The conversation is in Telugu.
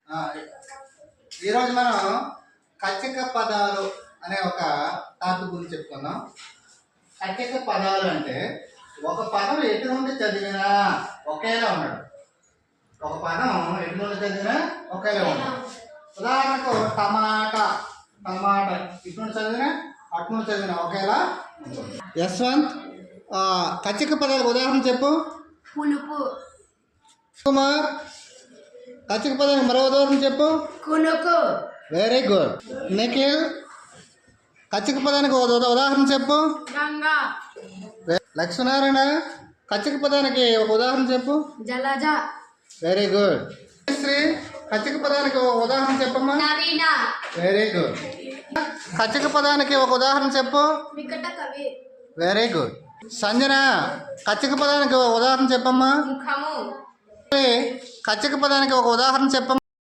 ఈరోజు మనం కచ్చిక పదాలు అనే ఒక టాపిక్ గురించి చెప్పుకుందాం. కచ్చిక పదాలు అంటే ఒక పదం ఎటు నుండి చదివినా ఒకేలా ఉన్నాడు. ఒక పదం ఎటు నుండి చదివినా ఒకేలా ఉన్నాడు. ఉదాహరణకు టమాటా, టమాటా ఇటు నుండి చదివినా అటు నుండి చదివినా ఒకేలా ఉంటుంది. యశ్వంత్, కచ్చిక పదాలకు ఉదాహరణ చెప్పు. పులుపు. కుమార్, కచ్చిక పదానికి మరో ఉదాహరణ చెప్పు. కునుకు. Very good. నిఖిల్, కచ్చిక పదానికి ఉదాహరణ చెప్పు. గంగా. లక్ష్మీనారాయణ, కచ్చిక పదానికి ఒక ఉదాహరణ చెప్పు. జలజ. Very good. శ్రీ, కచ్చిక పదానికి ఒక ఉదాహరణ చెప్పమ్మా. నవీన. Very good. కచ్చిక పదానికి ఒక ఉదాహరణ చెప్పు. వికట కవి. Very good. సంజన, కచ్చిక పదానికి ఒక ఉదాహరణ చెప్పమ్మా. ముఖము. కచ్చిక పదానికి ఒక ఉదాహరణ చెప్పమ్మా.